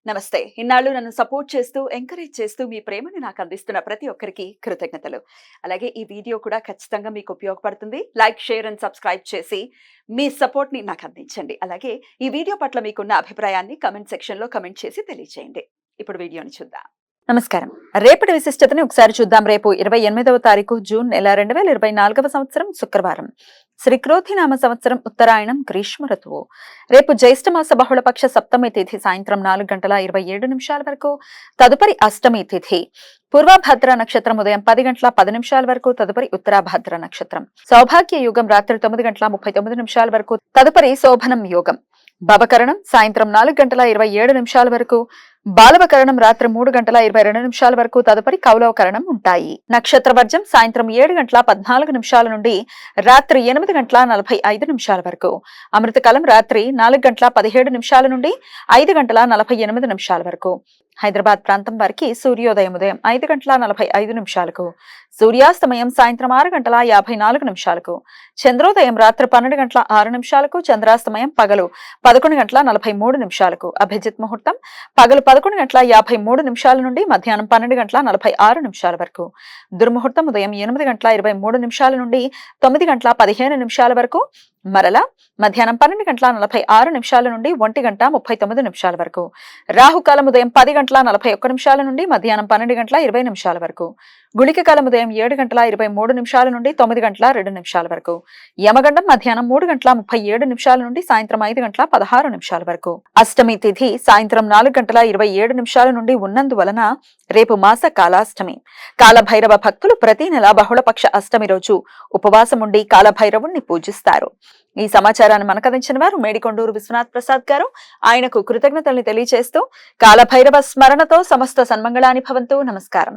నమస్తే. ఇన్నాళ్ళు నన్ను సపోర్ట్ చేస్తూ, ఎంకరేజ్ చేస్తూ మీ ప్రేమని నాకు అందిస్తున్న ప్రతి ఒక్కరికి కృతజ్ఞతలు. అలాగే ఈ వీడియో కూడా ఖచ్చితంగా మీకు ఉపయోగపడుతుంది. లైక్, షేర్ అండ్ సబ్స్క్రైబ్ చేసి మీ సపోర్ట్‌ని నాకు అందించండి. అలాగే ఈ వీడియో పట్ల మీకున్న అభిప్రాయాన్ని కామెంట్ సెక్షన్‌లో కామెంట్ చేసి తెలియజేయండి. ఇప్పుడు వీడియోని చూద్దాం. నమస్కారం. రేపటి విశిష్టతని ఒకసారి చూద్దాం. రేపు 28వ తారీఖు జూన్ నెల 2024వ సంవత్సరం శుక్రవారం. శ్రీ క్రోధినామ సంవత్సరం ఉత్తరాయణం గ్రీష్మ ఋతువు. రేపు జ్యేష్ఠమాస బహుళపక్ష సప్తమి తిథి సాయంత్రం 4:27 వరకు. తదుపరి అష్టమి తిథి. పూర్వభద్ర నక్షత్రం ఉదయం 10:10 వరకు. తదుపరి ఉత్తరాభద్ర నక్షత్రం. సౌభాగ్య యుగం రాత్రి 9:39 వరకు. తదుపరి శోభనం యోగం. భవకరణం సాయంత్రం 4:27 వరకు. బాలవకరణం రాత్రి 3:22 వరకు. తదుపరి కౌలవకరణం ఉంటాయి. నక్షత్ర వర్జం సాయంత్రం 7:14 నుండి రాత్రి 8:45 వరకు. అమృతకాలం రాత్రి 4:17 నుండి 5:48 వరకు. హైదరాబాద్ ప్రాంతం వారికి సూర్యోదయం ఉదయం 5:45 సూర్యాస్తమయం సాయంత్రం 6:54 చంద్రోదయం రాత్రి 12:06 చంద్రాస్తమయం పగలు 11:43 అభిజిత్ ముహూర్తం పగలు 11:53 నుండి మధ్యాహ్నం 12:46 వరకు. దుర్ముహూర్తం ఉదయం 8:23 నుండి 9:15 వరకు. మరలా మధ్యాహ్నం 12:46 నుండి 1:39 వరకు. రాహుకాలం ఉదయం 10:41 నుండి మధ్యాహ్నం 12:20 వరకు. గుళిక కాలం ఉదయం 7:23 నుండి 9:02 వరకు. యమగండం మధ్యాహ్నం 3:37 నుండి సాయంత్రం 5:16 వరకు. అష్టమి తిథి సాయంత్రం 4:27 నుండి ఉన్నందువలన రేపు మాస కాలాష్టమి. కాలభైరవ భక్తులు ప్రతి నెల బహుళపక్ష అష్టమి రోజు ఉపవాసం ఉండి కాలభైరవుణ్ణి పూజిస్తారు. ఈ సమాచారాన్ని మనకందించిన వారు మేడికొండూరు విశ్వనాథ్ ప్రసాద్ గారు. ఆయనకు కృతజ్ఞతల్ని తెలియజేస్తూ కాలభైరవ స్మరణతో సమస్త సన్మంగళాని భవంతు. నమస్కారం.